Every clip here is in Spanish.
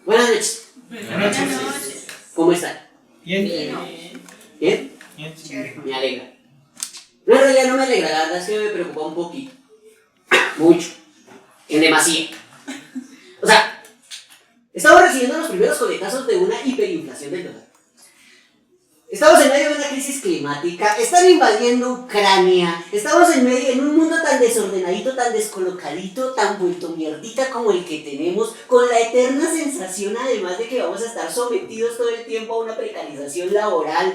Buenas noches. Buenas noches. ¿Cómo están? Bien. ¿Bien? Bien. Me alegra. No, en realidad no me alegra, la verdad es que me preocupa un poquito. Mucho. En demasía. O sea, estamos recibiendo los primeros coletazos de una hiperinflación del dólar. Estamos en medio de una crisis climática, están invadiendo Ucrania, estamos en un mundo tan desordenadito, tan descolocadito, tan vuelto mierdita como el que tenemos, con la eterna sensación además de que vamos a estar sometidos todo el tiempo a una precarización laboral,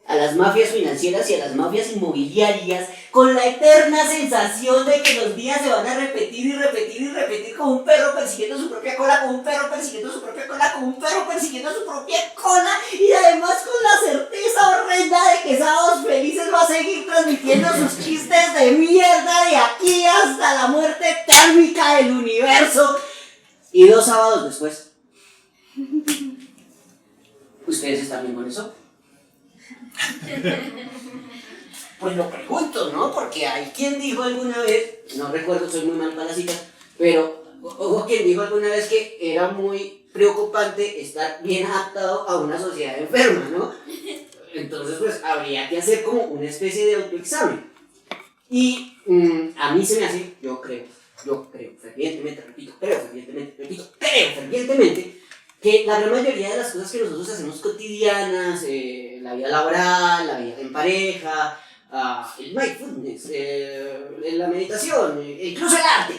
a las mafias financieras y a las mafias inmobiliarias, con la eterna sensación de que los días se van a repetir y repetir y repetir como un perro persiguiendo su propia cola, como un perro persiguiendo su propia cola, como un perro persiguiendo su propia cola, y además con la certeza horrenda de que Sábados Felices va a seguir transmitiendo sus chistes de mierda de aquí hasta la muerte térmica del universo. Y 2 sábados después, ¿ustedes están bien con eso? Pues lo pregunto, ¿no? Porque hay quien dijo alguna vez, no recuerdo, soy muy mal para la cita, pero hubo quien dijo alguna vez que era muy preocupante estar bien adaptado a una sociedad enferma, ¿no? Entonces, pues habría que hacer como una especie de autoexamen. Y a mí se me hace, yo creo fervientemente, creo fervientemente, que la gran mayoría de las cosas que nosotros hacemos cotidianas, la vida laboral, la vida en pareja, el mindfulness, la meditación, incluso el arte,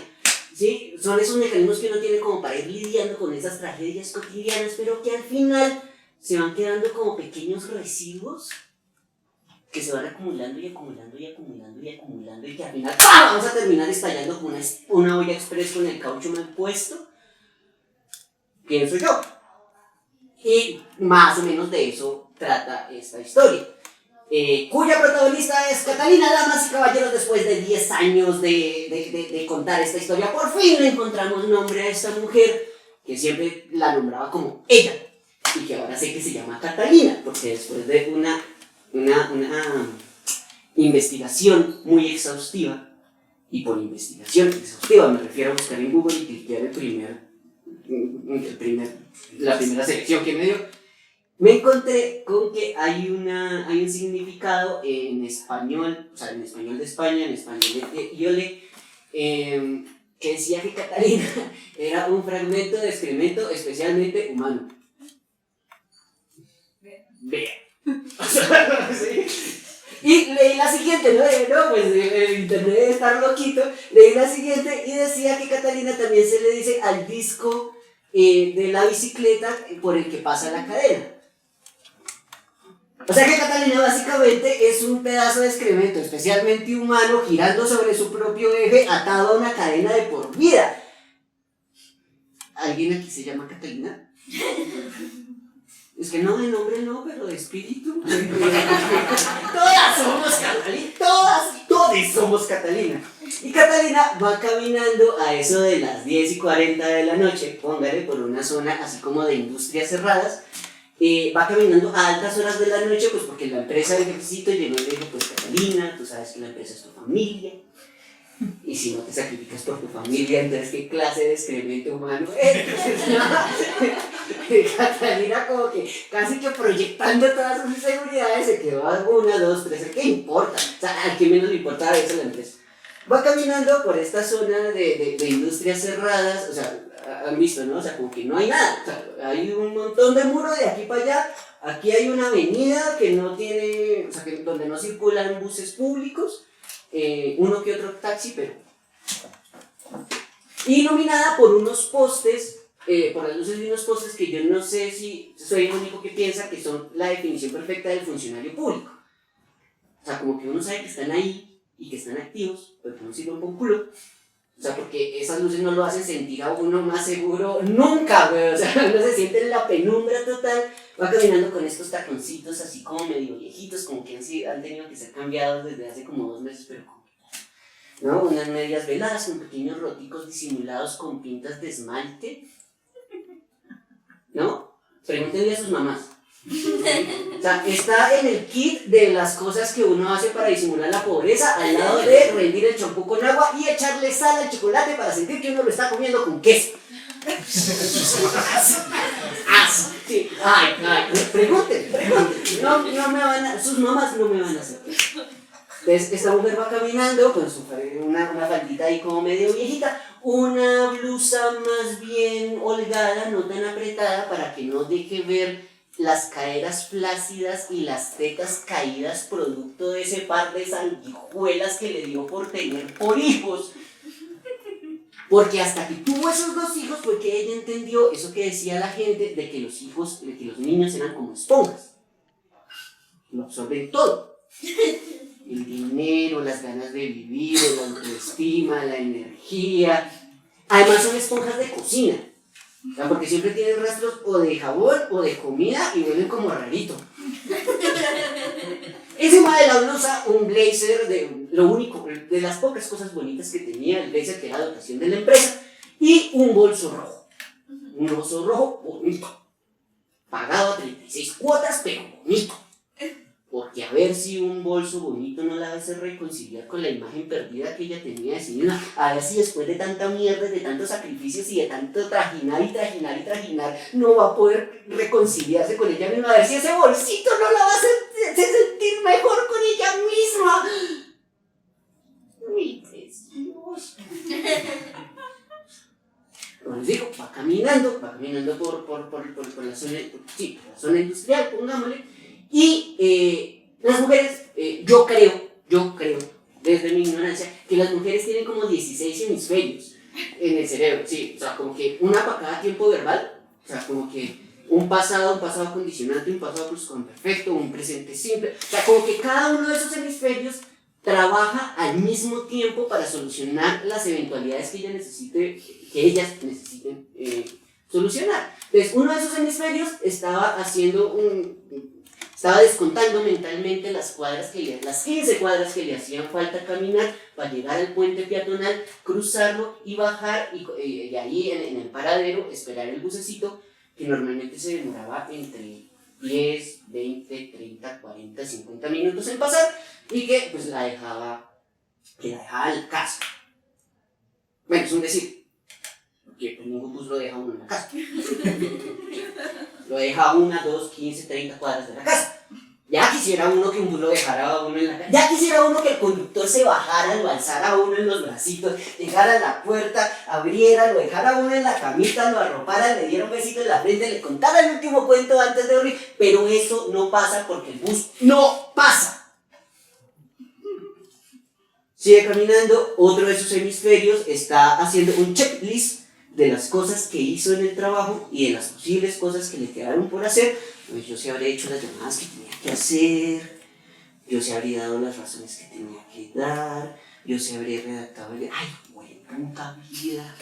¿sí? Son esos mecanismos que uno tiene como para ir lidiando con esas tragedias cotidianas, pero que al final se van quedando como pequeños residuos que se van acumulando y acumulando y acumulando y acumulando, y que al final ¡pam!, vamos a terminar estallando como una olla express con el caucho mal puesto. Pienso yo. Y más o menos de eso trata esta historia. Cuya protagonista es Catalina. Damas y caballeros, después de 10 años de contar esta historia, por fin le encontramos nombre a esta mujer que siempre la nombraba como ella, y que ahora sé que se llama Catalina, porque después de una investigación muy exhaustiva, y por investigación exhaustiva me refiero a buscar en Google y cliquear la primera selección que me dio, me encontré con que hay un significado en español, o sea, en español de España, en español de Iole, que decía que Catalina era un fragmento de excremento especialmente humano. Vea. ¿Sí? Y leí la siguiente, no, pues el internet debe estar loquito. Leí la siguiente y decía que Catalina también se le dice al disco de la bicicleta por el que pasa la cadena. O sea que Catalina básicamente es un pedazo de excremento especialmente humano girando sobre su propio eje, atado a una cadena de por vida. ¿Alguien aquí se llama Catalina? Es que no, de nombre no, pero de espíritu. Todas somos Catalina, todos somos Catalina. Y Catalina va caminando a eso de las 10:40 de la noche, póngale, por una zona así como de industrias cerradas. Va caminando a altas horas de la noche, pues porque la empresa del jefecito llegó y le dijo, pues Catalina, tú sabes que la empresa es tu familia, y si no te sacrificas por tu familia, entonces ¿qué clase de excremento humano eres? Catalina como que casi que proyectando todas sus inseguridades se quedó a 1, 2, 3, ¿qué importa? O sea, al que menos le importaba eso a la empresa. Va caminando por esta zona de industrias cerradas, o sea, han visto, ¿no? O sea, como que no hay nada, o sea, hay un montón de muros de aquí para allá, aquí hay una avenida que no tiene, o sea, que donde no circulan buses públicos, uno que otro taxi, pero iluminada por unos postes, por las luces de unos postes que yo no sé si soy el único que piensa que son la definición perfecta del funcionario público. O sea, como que uno sabe que están ahí y que están activos, pero que no sirven por un culo. O sea, porque esas luces no lo hacen sentir a uno más seguro nunca, güey. O sea, uno se siente en la penumbra total. Va caminando con estos taconcitos así como medio viejitos, como que han tenido que ser cambiados desde hace como 2 meses, pero como, ¿no? Unas medias veladas con pequeños roticos disimulados con pintas de esmalte, ¿no? Pregúntenle a sus mamás. O sea, está en el kit de las cosas que uno hace para disimular la pobreza, al lado de rendir el champú con agua y echarle sal al chocolate para sentir que uno lo está comiendo con queso. Sí. Ay, pregunten. No me van a, sus mamás no me van a hacer. Entonces, esta mujer va caminando con una faldita ahí como medio viejita, una blusa más bien holgada, no tan apretada, para que no deje ver las caderas flácidas y las tetas caídas producto de ese par de sanguijuelas que le dio por tener por hijos. Porque hasta que tuvo esos dos hijos fue que ella entendió eso que decía la gente de que los niños eran como esponjas. Lo absorben todo. El dinero, las ganas de vivir, la autoestima, la energía. Además son esponjas de cocina. O sea, porque siempre tienen rastros o de jabón o de comida y huelen como rarito. Encima de la blusa, un blazer, de las pocas cosas bonitas que tenía el blazer, que era la dotación de la empresa, y un bolso rojo. Un bolso rojo bonito. Pagado a 36 cuotas, pero bonito. Porque a ver si un bolso bonito no la hace reconciliar con la imagen perdida que ella tenía de sí misma. A ver si después de tanta mierda, de tantos sacrificios y de tanto trajinar, no va a poder reconciliarse con ella misma. A ver si ese bolsito no la va a hacer sentir mejor con ella misma. Mi precioso. Como les digo, va caminando por la zona industrial, pongámosle. Y las mujeres, yo creo, desde mi ignorancia, que las mujeres tienen como 16 hemisferios en el cerebro, sí, o sea, como que una para cada tiempo verbal, o sea, como que un pasado condicionante, un pasado perfecto, un presente simple, o sea, como que cada uno de esos hemisferios trabaja al mismo tiempo para solucionar las eventualidades que ellas necesiten solucionar. Entonces, uno de esos hemisferios estaba descontando mentalmente las 15 cuadras que le hacían falta caminar para llegar al puente peatonal, cruzarlo y bajar y ahí en el paradero esperar el bucecito que normalmente se demoraba entre 10, 20, 30, 40, 50 minutos en pasar y que pues la dejaba al caso. Bueno, es un decir, porque pues, ningún bus lo deja uno en la casa. Lo deja 1, 2, 15, 30 cuadras de la casa. Ya quisiera uno que un bus lo dejara a uno en la casa. Ya quisiera uno que el conductor se bajara, lo alzara a uno en los bracitos, llegara a la puerta, abriera, lo dejara a uno en la camita, lo arropara, le diera un besito en la frente, le contara el último cuento antes de dormir. Pero eso no pasa porque el bus no pasa. Sigue caminando, otro de sus hemisferios está haciendo un checklist de las cosas que hizo en el trabajo y de las posibles cosas que le quedaron por hacer. Pues yo se habría hecho las llamadas que tenía que hacer, yo se habría dado las razones que tenía que dar, yo se habría redactado el... ¡Ay, güey, puta vida!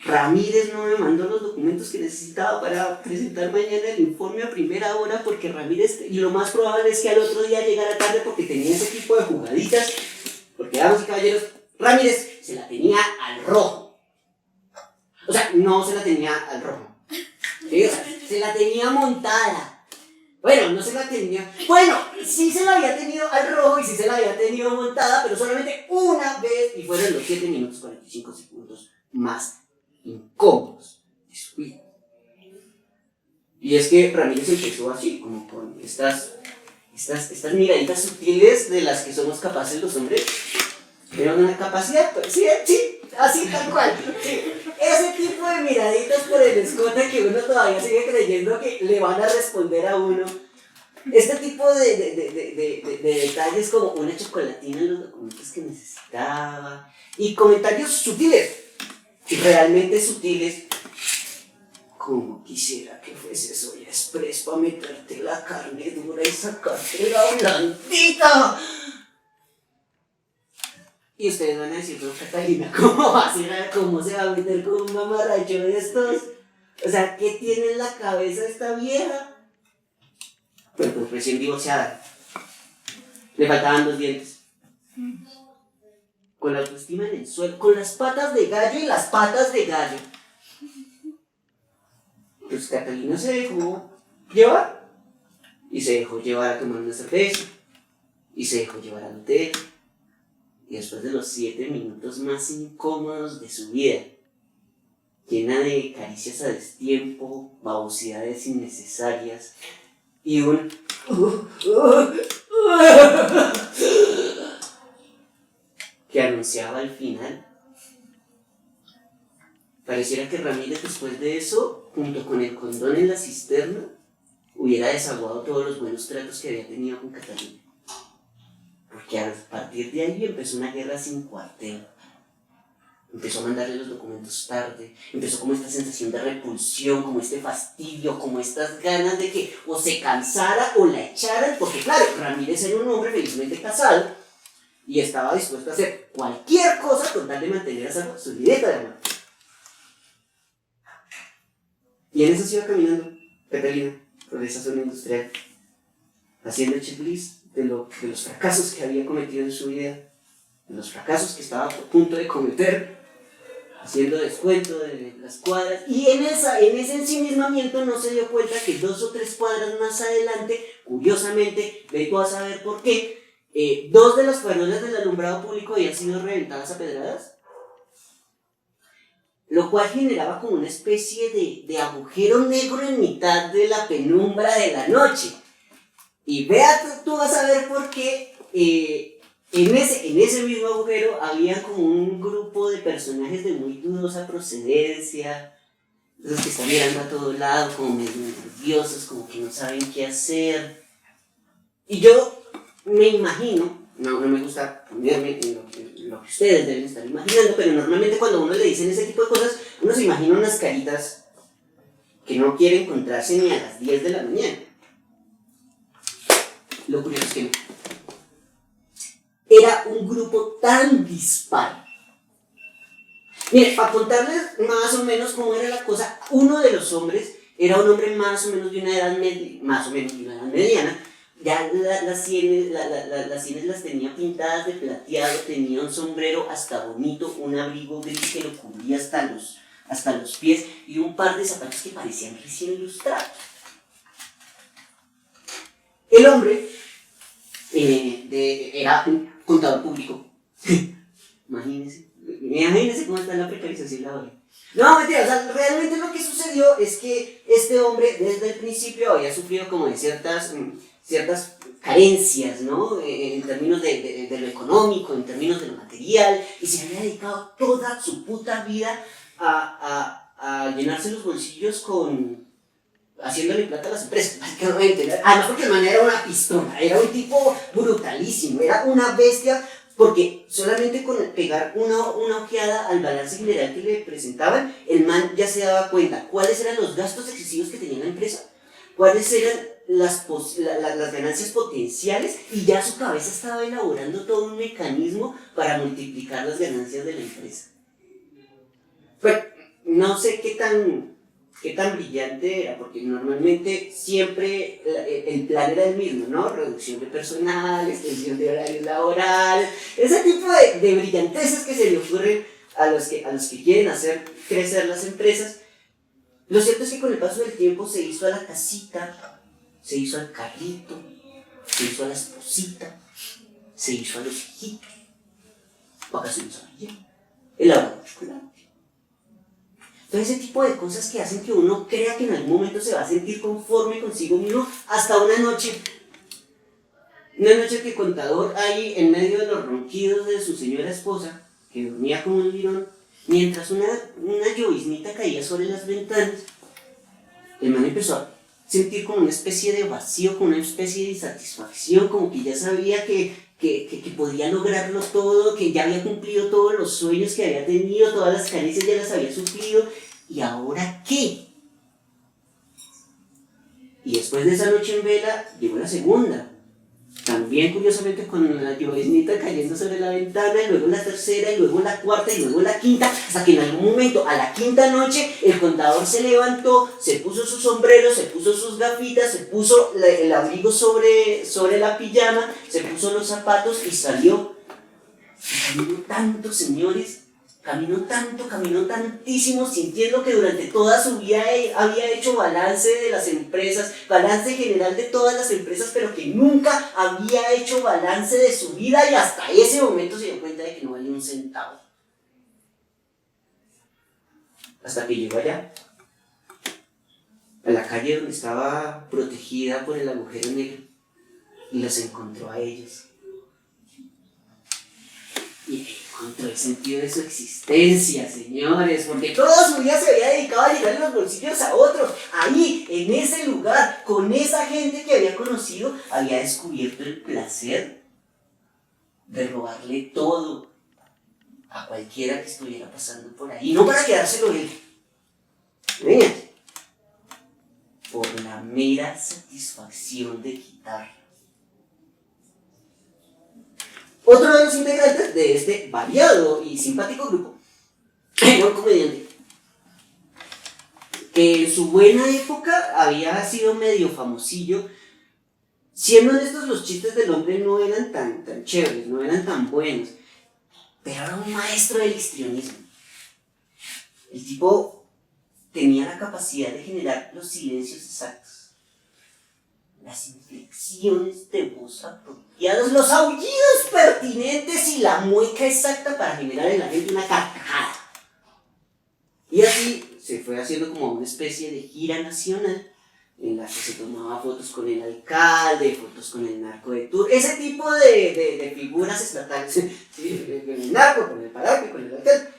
Ramírez no me mandó los documentos que necesitaba para presentar mañana el informe a primera hora porque Ramírez, y lo más probable es que al otro día llegara tarde porque tenía ese tipo de jugaditas, porque damas y caballeros, Ramírez se la tenía al rojo. O sea, no se la tenía al rojo. ¿Sí? O sea, se la tenía montada. Bueno, no se la tenía... Bueno, sí se la había tenido al rojo y sí se la había tenido montada, pero solamente una vez y fueron los 7 minutos 45 segundos más incómodos de su vida. Y es que Ramírez empezó así, como con estas miraditas sutiles de las que somos capaces los hombres. Pero una capacidad, pues, sí, así tal cual. Sí. Ese tipo de miraditas por el escote que uno todavía sigue creyendo que le van a responder a uno. Este tipo de detalles como una chocolatina en los documentos que necesitaba. Y comentarios sutiles, realmente sutiles. Como quisiera que fuese Soya Express para meterte la carne dura y sacarte la blandita. Y ustedes van a decir, pero Catalina, ¿cómo se va a meter con un mamarracho de estos? O sea, ¿qué tiene en la cabeza esta vieja? Pues recién divorciada. Le faltaban 2 dientes. Con la autoestima en el suelo, con las patas de gallo y las patas de gallo. Pues Catalina se dejó llevar. Y se dejó llevar a tomar una cerveza. Y se dejó llevar al hotel. Y después de los 7 minutos más incómodos de su vida, llena de caricias a destiempo, babosidades innecesarias y un que anunciaba al final. Pareciera que Ramírez, después de eso, junto con el condón en la cisterna, hubiera desaguado todos los buenos tratos que había tenido con Catalina. Porque a partir de ahí empezó una guerra sin cuartel. Empezó a mandarle los documentos tarde, empezó como esta sensación de repulsión, como este fastidio, como estas ganas de que o se cansara o la echaran, porque claro, Ramírez era un hombre felizmente casado y estaba dispuesto a hacer cualquier cosa con tal de mantener a salvo su videta de amor. Y en eso se iba caminando Catalina por esa zona industrial, haciendo el checklist de los fracasos que había cometido en su vida, de los fracasos que estaba a punto de cometer, haciendo descuento de las cuadras, y en ese ensimismamiento no se dio cuenta que 2 o 3 cuadras más adelante, curiosamente, vengo a saber por qué, 2 de las farolas del alumbrado público habían sido reventadas a pedradas, lo cual generaba como una especie de agujero negro en mitad de la penumbra de la noche. Y vea, tú vas a ver por qué en ese mismo agujero había como un grupo de personajes de muy dudosa procedencia, esos que están mirando a todo lado, como medio nerviosos, como que no saben qué hacer. Y yo me imagino, no me gusta ponerme en lo que ustedes deben estar imaginando, pero normalmente cuando a uno le dicen ese tipo de cosas, uno se imagina unas caritas que no quiere encontrarse ni a las 10 de la mañana. Lo curioso es que no. Era un grupo tan dispar. Mire, para contarles más o menos cómo era la cosa, uno de los hombres era un hombre más o menos de una edad mediana. Ya las sienes las tenía pintadas de plateado, tenía un sombrero hasta bonito, un abrigo gris que lo cubría hasta los pies y un par de zapatos que parecían recién ilustrados. El hombre era un contador público. Imagínense cómo está la precarización laboral. No, mentira, o sea, realmente lo que sucedió es que este hombre desde el principio había sufrido como de ciertas carencias, ¿no? En términos de lo económico, en términos de lo material, y se había dedicado toda su puta vida a llenarse los bolsillos haciéndole plata a las empresas, básicamente. Además porque el man era una pistola, era un tipo brutalísimo, era una bestia, porque solamente con pegar una ojeada al balance general que le presentaban, el man ya se daba cuenta cuáles eran los gastos excesivos que tenía la empresa, cuáles eran las ganancias potenciales, y ya su cabeza estaba elaborando todo un mecanismo para multiplicar las ganancias de la empresa. Pero no sé qué tan brillante era, porque normalmente siempre el plan era el mismo, ¿no? Reducción de personal, extensión de horarios laborales, ese tipo de brillanteces que se le ocurren a los que quieren hacer crecer las empresas. Lo cierto es que con el paso del tiempo se hizo a la casita, se hizo al carrito, se hizo a la esposita, se hizo a los hijitos, vacaciones a Villa, elaborado chocolate. Todo ese tipo de cosas que hacen que uno crea que en algún momento se va a sentir conforme consigo mismo, hasta una noche que el contador ahí en medio de los ronquidos de su señora esposa, que dormía como un lirón, mientras una lloviznita caía sobre las ventanas, el man empezó a sentir como una especie de vacío, como una especie de insatisfacción, como que ya sabía que podía lograrlo todo, que ya había cumplido todos los sueños que había tenido, todas las carencias ya las había sufrido, ¿y ahora qué? Y después de esa noche en vela, llegó la segunda, también curiosamente con la lloviznita cayendo sobre la ventana, y luego la tercera, y luego la cuarta, y luego la quinta, hasta que en algún momento, a la quinta noche, el contador se levantó, se puso su sombrero, se puso sus gafitas, se puso el abrigo sobre la pijama, se puso los zapatos y salió. Y caminó tanto, señores, caminó tantísimo, sintiendo que durante toda su vida había hecho balance de las empresas, balance general de todas las empresas, pero que nunca había hecho balance de su vida, y hasta ese momento se dio cuenta de que no valía un centavo. hasta que llegó allá, a la calle donde estaba protegida por el agujero negro, y los encontró a ellos. Y encontró el sentido de su existencia, señores, porque toda su vida se había dedicado a llenar los bolsillos a otros. Ahí, en ese lugar, con esa gente que había conocido, había descubierto el placer de robarle todo a cualquiera que estuviera pasando por ahí. No para quedárselo él. Vean, por la mera satisfacción de quitarlo. Otro de los integrantes de este variado y simpático grupo era un comediante que en su buena época había sido medio famosillo. Siendo honestos, los chistes del hombre no eran tan chéveres, no eran tan buenos, pero era un maestro del histrionismo. El tipo tenía la capacidad de generar los silencios exactos, las inflexiones de voz apropiadas, los aullidos pertinentes y la mueca exacta para generar en la gente una carcajada. Y así se fue haciendo como una especie de gira nacional en la que se tomaba fotos con el alcalde, fotos con el narco de tour, ese tipo de figuras estatales, ¿sí? Con el narco, con el palanque, con el alcalde.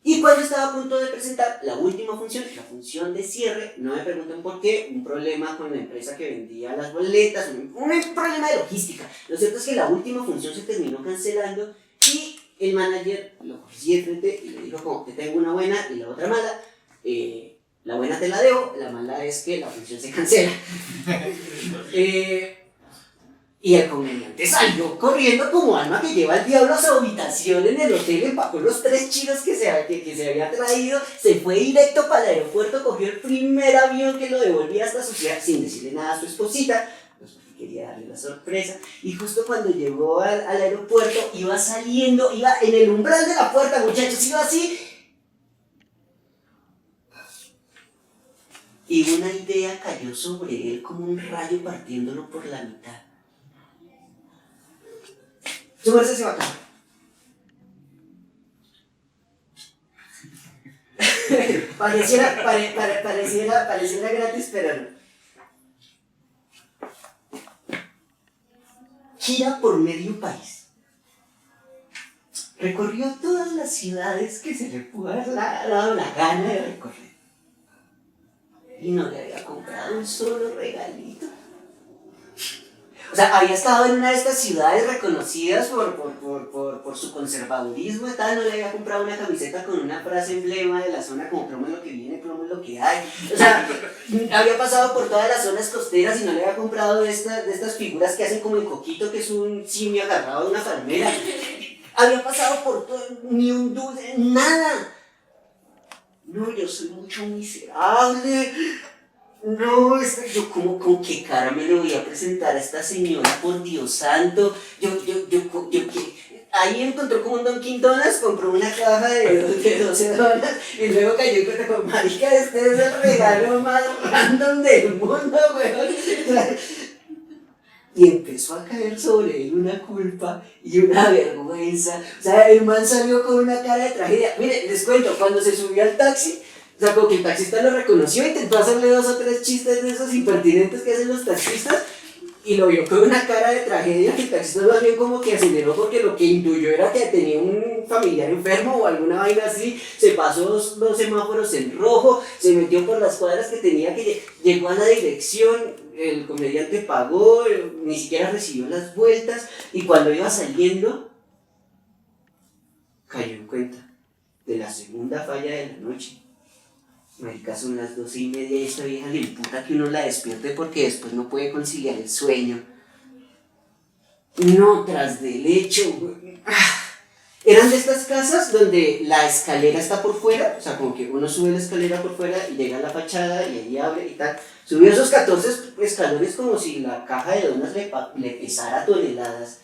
Y cuando estaba a punto de presentar la última función, la función de cierre, no me pregunten por qué, un problema con la empresa que vendía las boletas, un problema de logística. Lo cierto es que la última función se terminó cancelando y el manager lo cogió de frente y le dijo como, te tengo una buena y la otra mala. La buena te la debo, la mala es que la función se cancela. Y el comediante salió corriendo como alma que lleva el diablo a su habitación en el hotel, empacó los 3 chinos que se había traído, se fue directo para el aeropuerto, cogió el primer avión que lo devolvía hasta su ciudad sin decirle nada a su esposita, pues porque quería darle la sorpresa. Y justo cuando llegó al aeropuerto, iba saliendo, iba en el umbral de la puerta, muchachos, iba así. Y una idea cayó sobre él como un rayo partiéndolo por la mitad. Su merced se va a casar. pareciera gratis, pero no. Gira por medio país. Recorrió todas las ciudades que se le pudo haber dado la gana de recorrer. Y no le había comprado un solo regalito. O sea, había estado en una de estas ciudades reconocidas por su conservadurismo y tal, no le había comprado una camiseta con una frase emblema de la zona como plomo es lo que viene, plomo es lo que hay. O sea, había pasado por todas las zonas costeras y no le había comprado de estas figuras que hacen como el coquito, que es un simio agarrado de una palmera. Había pasado por todo, ni un dulce, nada. No, yo soy mucho miserable. No, yo como con qué cara me le voy a presentar a esta señora, por Dios santo. Ahí encontró como un Dunkin' Donuts, compró una caja de 12 donuts y luego cayó y dijo, marica, este es el regalo más random del mundo, weón. Y empezó a caer sobre él una culpa y una vergüenza. O sea, el man salió con una cara de tragedia. Mire, les cuento, cuando se subió al taxi, o sea, como que el taxista lo reconoció, intentó hacerle 2 o 3 chistes de esos impertinentes que hacen los taxistas y lo vio con una cara de tragedia, que el taxista más bien como que aceleró porque lo que intuyó era que tenía un familiar enfermo o alguna vaina así, se pasó los semáforos en rojo, se metió por las cuadras que tenía que llegó a la dirección, el comediante pagó, ni siquiera recibió las vueltas y cuando iba saliendo cayó en cuenta de la segunda falla de la noche. Marica, son las 12:30 y esta vieja le imputa que uno la despierte porque después no puede conciliar el sueño. No, tras del hecho. Eran de estas casas donde la escalera está por fuera, o sea, como que uno sube la escalera por fuera y llega a la fachada y ahí abre y tal. Subió esos 14 escalones como si la caja de donas le pesara toneladas.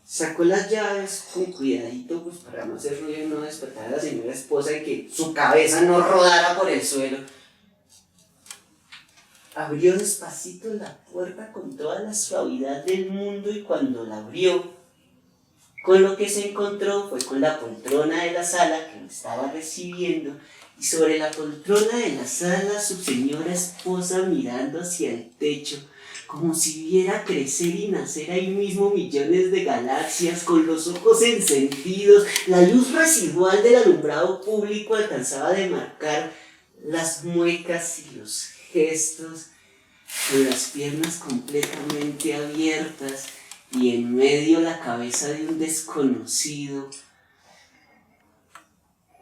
Sacó las llaves con cuidadito, pues para no hacer ruido y no despertar a la señora esposa y que su cabeza no rodara por el suelo. Abrió despacito la puerta con toda la suavidad del mundo y cuando la abrió, con lo que se encontró fue con la poltrona de la sala que lo estaba recibiendo y sobre la poltrona de la sala su señora esposa mirando hacia el techo, como si viera crecer y nacer ahí mismo millones de galaxias, con los ojos encendidos. La luz residual del alumbrado público alcanzaba a demarcar las muecas y los gestos, con las piernas completamente abiertas y en medio la cabeza de un desconocido.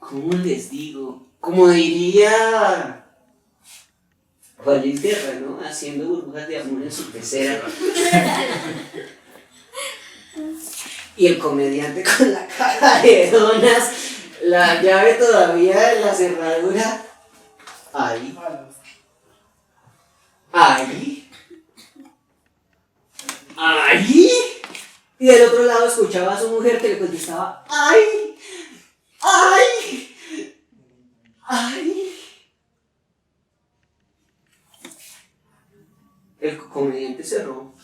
¿Cómo les digo? Como diría Juan Terra, ¿no? Haciendo burbujas de amor en su pecera. Y el comediante con la cara de donas, la llave todavía en la cerradura. Ahí. Ahí. Ahí. Y del otro lado escuchaba a su mujer que le contestaba, ¡ay! ¡Ay! ¡Ay! El comediante cerró.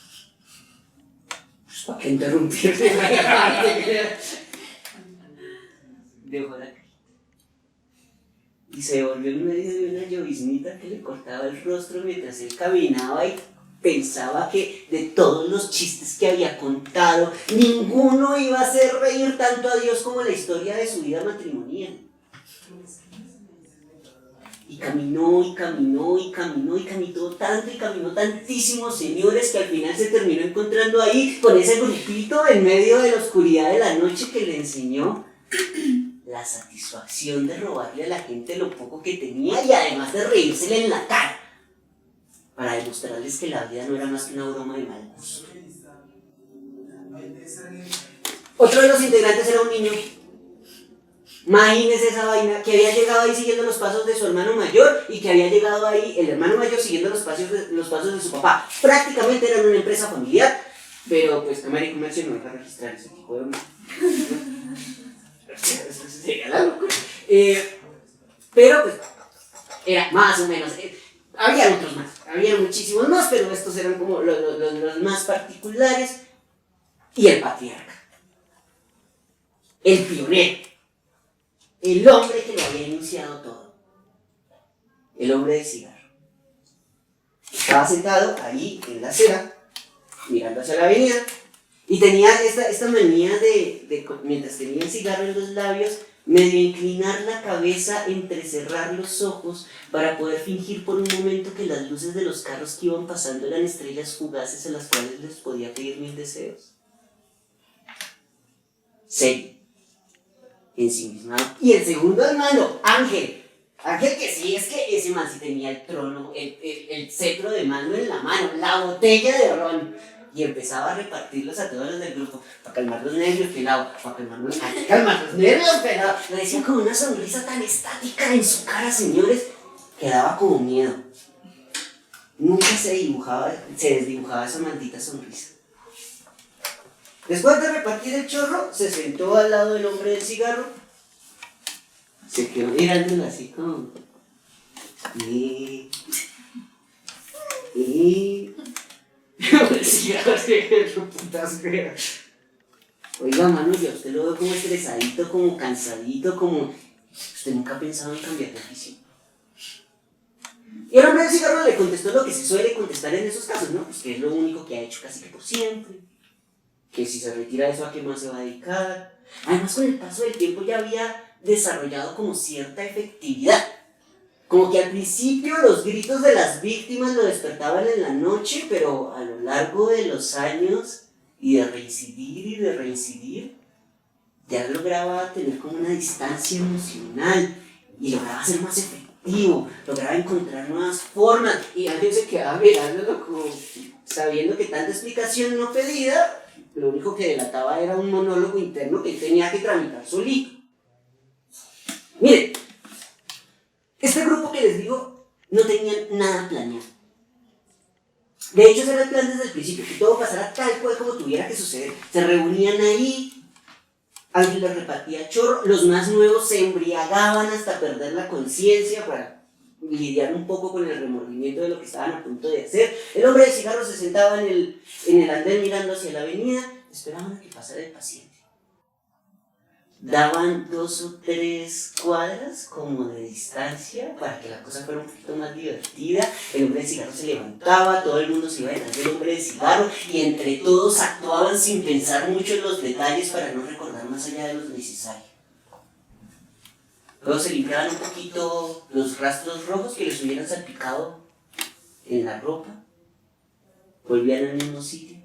Pues, ¿para qué interrumpirme? Dejó la carita. Y se volvió en medio de una lloviznita que le cortaba el rostro mientras él caminaba y pensaba que de todos los chistes que había contado, ninguno iba a hacer reír tanto a Dios como la historia de su vida matrimonial. Y caminó, y caminó, y caminó, y caminó tanto, y caminó tantísimos señores que al final se terminó encontrando ahí con ese grupito en medio de la oscuridad de la noche que le enseñó la satisfacción de robarle a la gente lo poco que tenía y además de reírsele en la cara para demostrarles que la vida no era más que una broma de mal gusto. Otro de los integrantes era un niño. Imagínese esa vaina, que había llegado ahí siguiendo los pasos de su hermano mayor y que había llegado ahí el hermano mayor siguiendo los pasos de su papá. Prácticamente eran una empresa familiar, pero pues Cámara y Comercio no deja registrar ese tipo de... Sería la locura. Pero pues era más o menos... había otros más, había muchísimos más, pero estos eran como los más particulares. Y el patriarca, el pionero, el hombre que lo había iniciado todo, el hombre del cigarro. Estaba sentado ahí en la acera, mirando hacia la avenida, y tenía esta manía de, mientras tenía el cigarro en los labios, medio inclinar la cabeza, entrecerrar los ojos, para poder fingir por un momento que las luces de los carros que iban pasando eran estrellas fugaces a las cuales les podía pedir mil deseos. Serio, ensimismado. Y el segundo hermano, Ángel que sí, es que ese man sí tenía el trono, el cetro de mando en la mano, la botella de ron, y empezaba a repartirlos a todos los del grupo, para calmar los nervios, pelado, para calmar los nervios, pelado. Lo decía con una sonrisa tan estática en su cara, señores, que daba como miedo. Nunca se desdibujaba esa maldita sonrisa. Después de repartir el chorro, se sentó al lado del hombre del cigarro, se quedó mirándolo así como... El cigarro se quedó putas feas. Oiga, mano, yo a usted lo veo como estresadito, como cansadito, como... Usted nunca ha pensado en cambiar de oficio. Y el hombre del cigarro le contestó lo que se suele contestar en esos casos, ¿no? Pues que es lo único que ha hecho casi que por siempre. Que si se retira de eso, ¿a qué más se va a dedicar? Además, con el paso del tiempo ya había desarrollado como cierta efectividad. Como que al principio los gritos de las víctimas lo despertaban en la noche, pero a lo largo de los años y de reincidir, ya lograba tener como una distancia emocional y lograba ser más efectivo, lograba encontrar nuevas formas y alguien se quedaba mirándolo como sabiendo que tanta explicación no pedida, lo único que delataba era un monólogo interno que él tenía que tramitar solito. Miren, este grupo que les digo no tenía nada planeado. De hecho, ese era el plan desde el principio, que todo pasara tal cual como tuviera que suceder. Se reunían ahí, Ángel les repartía chorro, los más nuevos se embriagaban hasta perder la conciencia para lidiar un poco con el remordimiento de lo que estaban a punto de hacer. El hombre de cigarro se sentaba en el andén mirando hacia la avenida, esperaban a que pasara el paciente. daban 2 o 3 cuadras como de distancia para que la cosa fuera un poquito más divertida. El hombre del cigarro se levantaba, todo el mundo se iba detrás del hombre del cigarro y entre todos actuaban sin pensar mucho en los detalles para no recordar más allá de lo necesario. Luego se limpiaban un poquito los rastros rojos que les hubieran salpicado en la ropa, volvían al mismo sitio.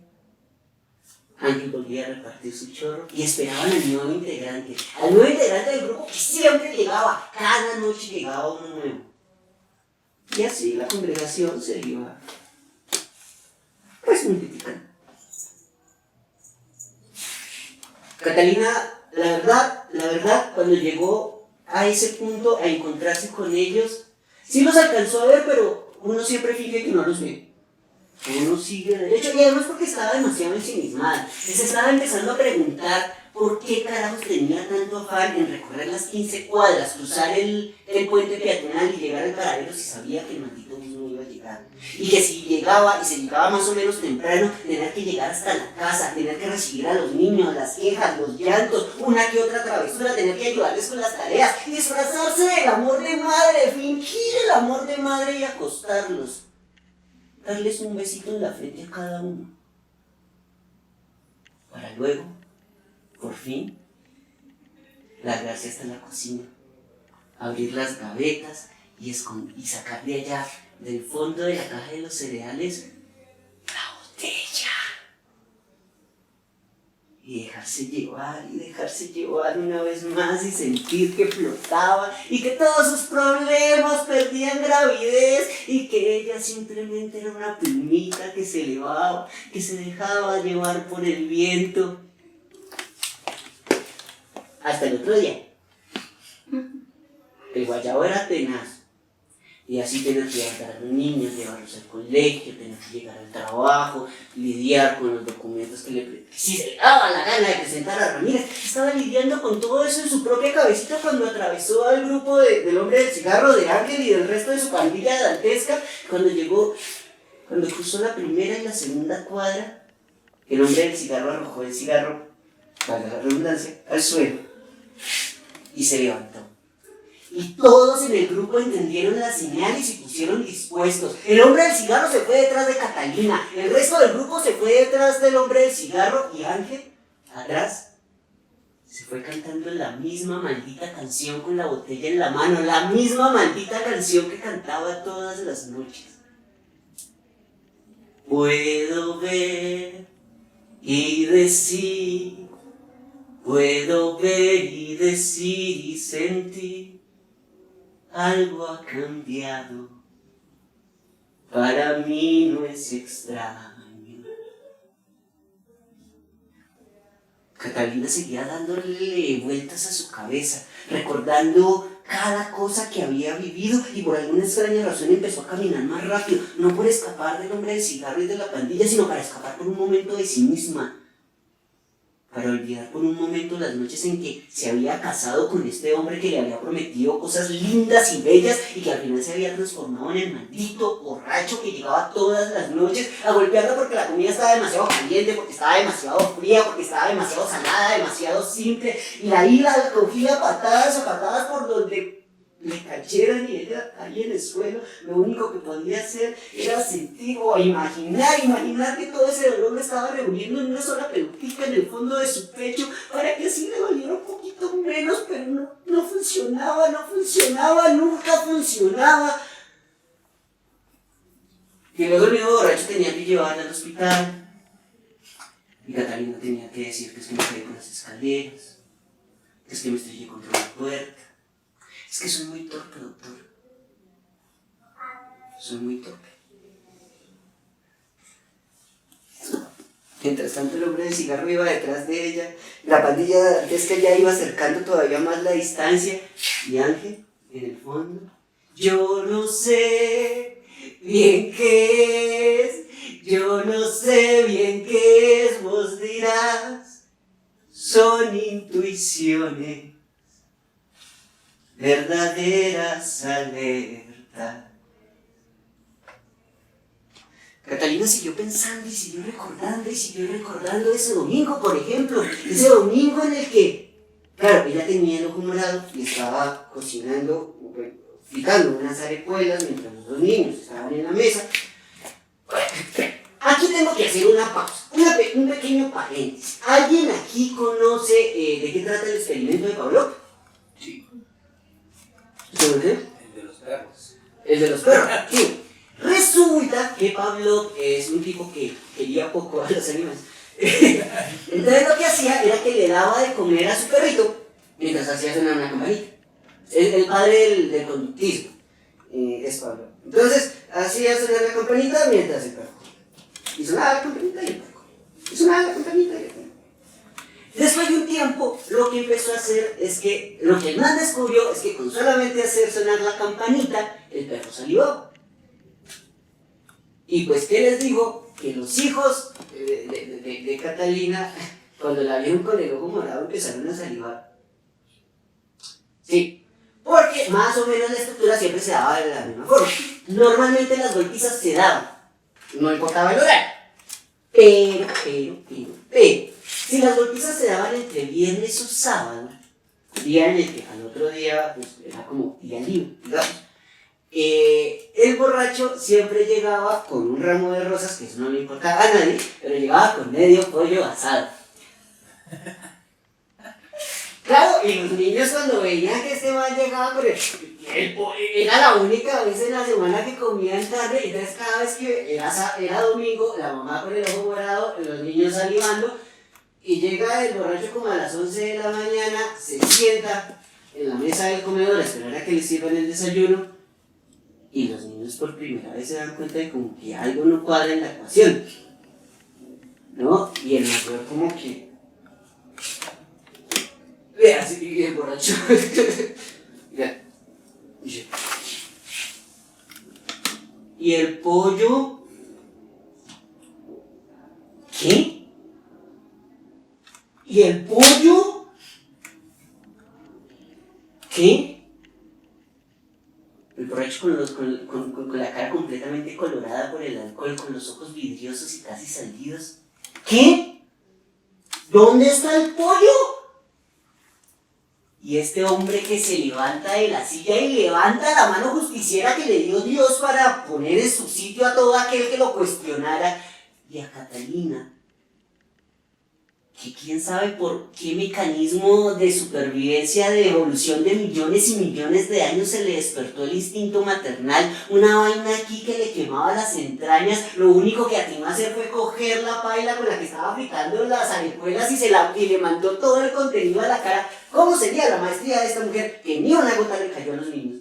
Ángel volvía a repartir su chorro y esperaban al nuevo integrante del grupo que siempre llegaba, cada noche llegaba uno nuevo. Y así la congregación se iba, pues, multiplicando. Catalina, la verdad, cuando llegó a ese punto a encontrarse con ellos, sí los alcanzó a ver, pero uno siempre finge que no los ve. Uno sigue derecho, y además porque estaba demasiado ensimismada. Se estaba empezando a preguntar por qué carajos tenía tanto afán en recorrer las 15 cuadras, cruzar el puente peatonal y llegar al paradero si sabía que el maldito bus no iba a llegar. Y que si llegaba, y se llegaba más o menos temprano, tenía que llegar hasta la casa, tener que recibir a los niños, las quejas, los llantos, una que otra travesura, tener que ayudarles con las tareas, disfrazarse del amor de madre, fingir el amor de madre y acostarlos. Darles un besito en la frente a cada uno, para luego, por fin, largarse hasta la cocina, abrir las gavetas y sacar de allá, del fondo de la caja de los cereales, la botella. Y dejarse llevar una vez más y sentir que flotaba y que todos sus problemas perdían gravidez y que ella simplemente era una plumita que se elevaba, que se dejaba llevar por el viento. Hasta el otro día. El guayabo era tenaz. Y así tener que llevar a los niños, llevarlos al colegio, tener que llegar al trabajo, lidiar con los documentos que si se le daba la gana de presentar a Ramírez. Estaba lidiando con todo eso en su propia cabecita cuando atravesó al grupo del hombre del cigarro, de Ángel y del resto de su pandilla dantesca. Cuando cruzó la primera y la segunda cuadra, el hombre del cigarro arrojó el cigarro, para la redundancia, al suelo y se levantó. Y todos en el grupo entendieron la señal y se pusieron dispuestos. El hombre del cigarro se fue detrás de Catalina, el resto del grupo se fue detrás del hombre del cigarro y Ángel, atrás, se fue cantando la misma maldita canción con la botella en la mano, la misma maldita canción que cantaba todas las noches. Puedo ver y decir, puedo ver y decir y sentir. Algo ha cambiado, para mí no es extraño. Catalina seguía dándole vueltas a su cabeza, recordando cada cosa que había vivido y por alguna extraña razón empezó a caminar más rápido, no por escapar del hombre del cigarro y de la pandilla, sino para escapar por un momento de sí misma. Para olvidar por un momento las noches en que se había casado con este hombre que le había prometido cosas lindas y bellas y que al final se había transformado en el maldito borracho que llegaba todas las noches a golpearla porque la comida estaba demasiado caliente, porque estaba demasiado fría, porque estaba demasiado salada, demasiado simple, y ahí la cogía patadas por donde le cayeran y ella ahí en el suelo. Lo único que podía hacer era sentir o imaginar que todo ese dolor lo estaba reuniendo en una sola pelotita en el fondo de su pecho para que así le doliera un poquito menos, pero no funcionaba, nunca funcionaba. Y luego el mismo borracho tenía que llevarla al hospital y Catalina tenía que decir que es que me caí por las escaleras, que es que me estrellé contra la puerta. Es que soy muy torpe, doctor. Soy muy torpe. Mientras tanto el hombre del cigarro iba detrás de ella, la pandilla es que ya iba acercando todavía más la distancia, y Ángel, en el fondo, yo no sé bien qué es, yo no sé bien qué es, vos dirás, son intuiciones. Verdaderas alertas. Catalina siguió pensando y siguió recordando ese domingo, por ejemplo, ese domingo en el que Claro, ella tenía el ojo morado y estaba cocinando, bueno, fritando unas arepuelas mientras los dos niños estaban en la mesa. Aquí tengo que hacer una pausa, un pequeño paréntesis. ¿Alguien aquí conoce de qué trata el experimento de Pavlov? Sí. ¿Sobre qué? El de los perros. El de los perros, sí. Resulta que Pavlov es un tipo que quería poco a los animales. Entonces lo que hacía era que le daba de comer a su perrito mientras hacía sonar una campanita. El padre del conductismo es Pavlov. Entonces hacía sonar la campanita mientras el perro. Y sonaba la campanita y el perro. Y sonaba la campanita y el perro. Después de un tiempo, lo que empezó a hacer es que, lo que el man descubrió es que con solamente hacer sonar la campanita, el perro salivó. Y pues, ¿qué les digo? Que los hijos de Catalina, cuando la vieron con el ojo morado, empezaron a salivar. Sí, porque más o menos la estructura siempre se daba de la misma forma. Normalmente las golpizas se daban, no importaba el horario. Pero, si las golpizas se daban entre viernes o sábado, día en el que al otro día pues, era como día libre, digamos, el borracho siempre llegaba con un ramo de rosas, que eso no le importaba a nadie, pero llegaba con medio pollo asado. Claro, y los niños cuando veían que este man llegaba con era la única vez en la semana que comían carne, entonces cada vez que era domingo, la mamá con el ojo morado, los niños salivando, y llega el borracho como a las 11 de la mañana, se sienta en la mesa del comedor a esperar a que le sirvan el desayuno, y los niños por primera vez se dan cuenta de como que algo no cuadra en la ecuación, ¿no? Y el mayor como que... Vea, así el borracho... Mira. Y el pollo... ¿Qué? ¿Y el pollo? ¿Qué? El borracho con la cara completamente colorada por el alcohol, con los ojos vidriosos y casi salidos. ¿Qué? ¿Dónde está el pollo? Y este hombre que se levanta de la silla y levanta la mano justiciera que le dio Dios para poner en su sitio a todo aquel que lo cuestionara. Y a Catalina, que quién sabe por qué mecanismo de supervivencia, de evolución de millones y millones de años se le despertó el instinto maternal, una vaina aquí que le quemaba las entrañas, lo único que atinó a hacer fue coger la paila con la que estaba fritando las arepuelas y le mandó todo el contenido a la cara. ¿Cómo sería la maestría de esta mujer que ni una gota le cayó a los niños?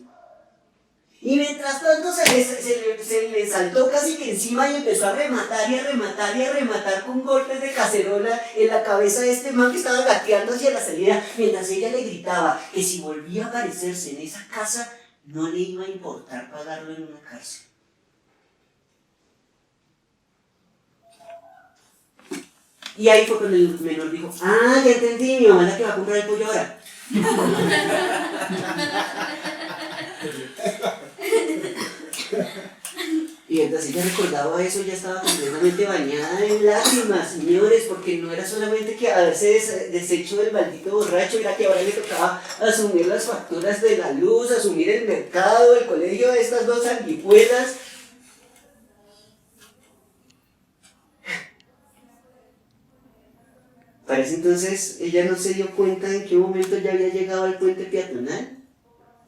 Y mientras tanto se le saltó casi que encima y empezó a rematar y a rematar y a rematar con golpes de cacerola en la cabeza de este man que estaba gateando hacia la salida, mientras ella le gritaba que si volvía a aparecerse en esa casa no le iba a importar pagarlo en una cárcel. Y ahí fue cuando el menor dijo, ah, ya entendí, mi mamá es la que va a comprar el pollo ahora. Y entonces ella recordaba eso, ya estaba completamente bañada en lágrimas, señores, porque no era solamente que haberse deshecho del maldito borracho, era que ahora le tocaba asumir las facturas de la luz, asumir el mercado, el colegio de estas dos sanguijuelas. Para ese entonces ella no se dio cuenta en qué momento ya había llegado al puente peatonal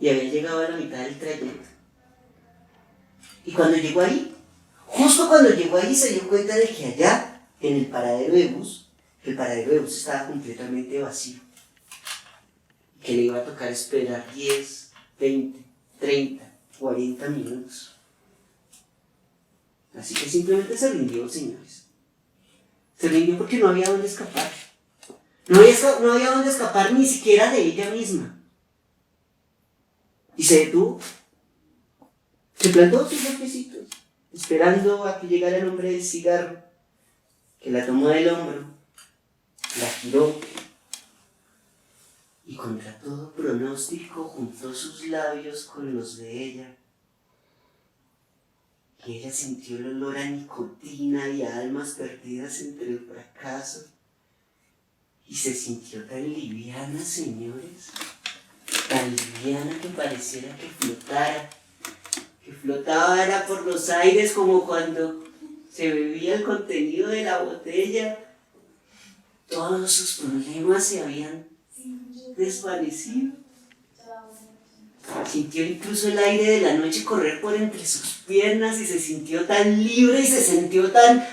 y había llegado a la mitad del trayecto. Y cuando llegó ahí, justo cuando llegó ahí se dio cuenta de que allá, en el paradero de bus estaba completamente vacío. Que le iba a tocar esperar 10, 20, 30, 40 minutos. Así que simplemente se rindió, señores. Se rindió porque no había dónde escapar. No había dónde escapar ni siquiera de ella misma. Y se detuvo. Se plantó sus golpecitos, esperando a que llegara el hombre del cigarro, que la tomó del hombro, la giró y contra todo pronóstico juntó sus labios con los de ella. Y ella sintió el olor a nicotina y a almas perdidas entre el fracaso Y se sintió tan liviana, señores, tan liviana que pareciera que flotara por los aires como cuando se bebía el contenido de la botella. Todos sus problemas se habían desvanecido. Sintió incluso el aire de la noche correr por entre sus piernas y se sintió tan libre y se sintió tan...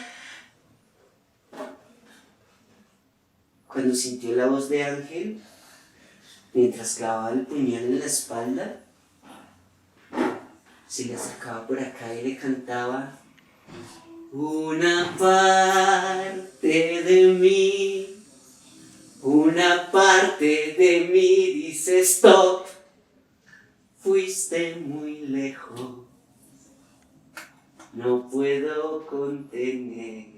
Cuando sintió la voz de Ángel, mientras clavaba el puñal en la espalda, se le acercaba por acá y le cantaba: una parte de mí dice stop, fuiste muy lejos, no puedo contener.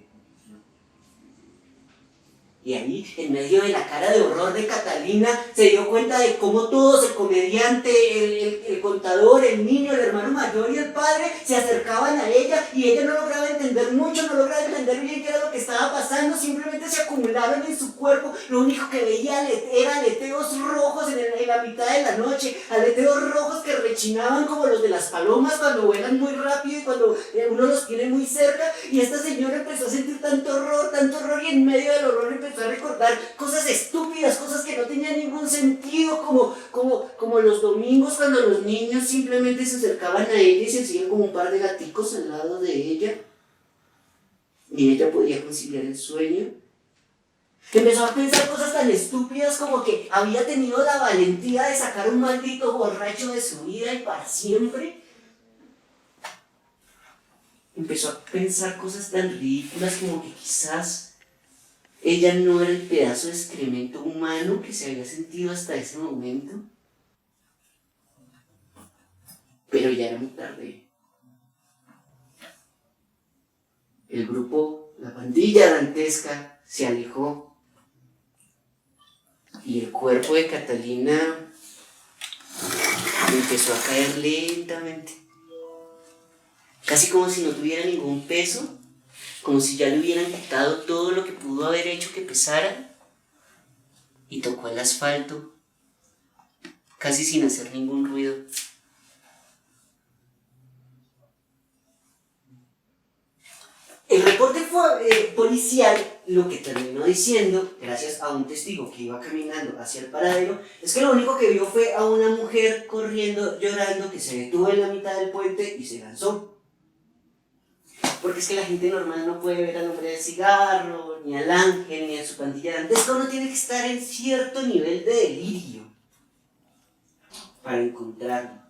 Y ahí, en medio de la cara de horror de Catalina, se dio cuenta de cómo todos, el comediante, el contador, el niño, el hermano mayor y el padre, se acercaban a ella y ella no lograba entender mucho, no lograba entender bien qué era lo que estaba pasando, simplemente se acumularon en su cuerpo. Lo único que veía era aleteos rojos en la mitad de la noche, aleteos rojos que rechinaban como los de las palomas cuando vuelan muy rápido y cuando uno los tiene muy cerca. Y esta señora empezó a sentir tanto horror, y en medio del horror empezó a recordar cosas estúpidas, cosas que no tenían ningún sentido, como los domingos cuando los niños simplemente se acercaban a ella y se hacían como un par de gaticos al lado de ella y ella podía conciliar el sueño. Empezó a pensar cosas tan estúpidas como que había tenido la valentía de sacar un maldito borracho de su vida y para siempre. Empezó a pensar cosas tan ridículas como que quizás ella no era el pedazo de excremento humano que se había sentido hasta ese momento. Pero ya era muy tarde. El grupo, la pandilla dantesca, se alejó y el cuerpo de Catalina empezó a caer lentamente, casi como si no tuviera ningún peso, como si ya le hubieran quitado todo lo que pudo haber hecho que pesara, y tocó el asfalto, casi sin hacer ningún ruido. El reporte policial lo que terminó diciendo, gracias a un testigo que iba caminando hacia el paradero, es que lo único que vio fue a una mujer corriendo, llorando, que se detuvo en la mitad del puente y se lanzó. Porque es que la gente normal no puede ver al hombre del cigarro, ni al ángel, ni a su pandilla. Entonces uno tiene que estar en cierto nivel de delirio para encontrarlo.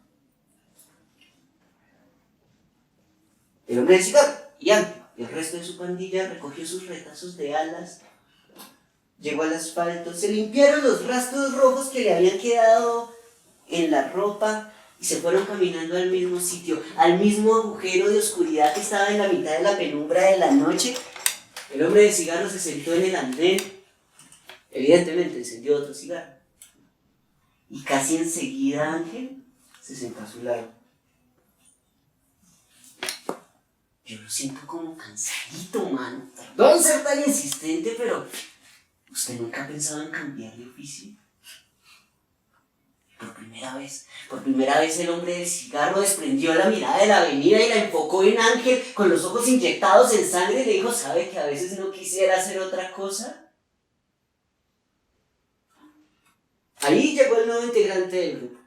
El hombre del cigarro y Ángel y el resto de su pandilla recogió sus retazos de alas, llegó al asfalto, se limpiaron los rastros rojos que le habían quedado en la ropa y se fueron caminando al mismo sitio, al mismo agujero de oscuridad que estaba en la mitad de la penumbra de la noche. El hombre del cigarro se sentó en el andén, evidentemente encendió otro cigarro, y casi enseguida Ángel se sentó a su lado. Yo lo siento como cansadito, mano. Perdón ser tan insistente, pero ¿usted nunca ha pensado en cambiar de oficio? Por primera vez el hombre del cigarro desprendió la mirada de la avenida y la enfocó en Ángel con los ojos inyectados en sangre y le dijo: ¿sabe que a veces no quisiera hacer otra cosa? Ahí llegó el nuevo integrante del grupo,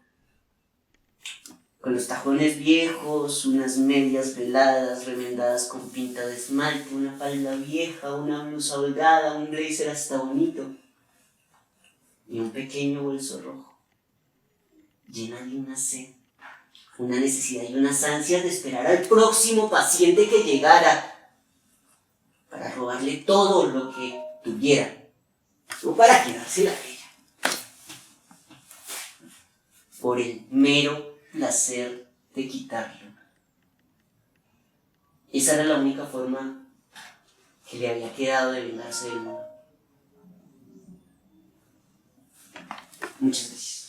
con los tajones viejos, unas medias veladas remendadas con pinta de esmalte, una falda vieja, una blusa holgada, un blazer hasta bonito y un pequeño bolso rojo, llena de una sed, una necesidad y unas ansias de esperar al próximo paciente que llegara para robarle todo lo que tuviera, o para quedársela a ella, por el mero placer de quitarlo. Esa era la única forma que le había quedado de vengarse del mundo. Muchas gracias.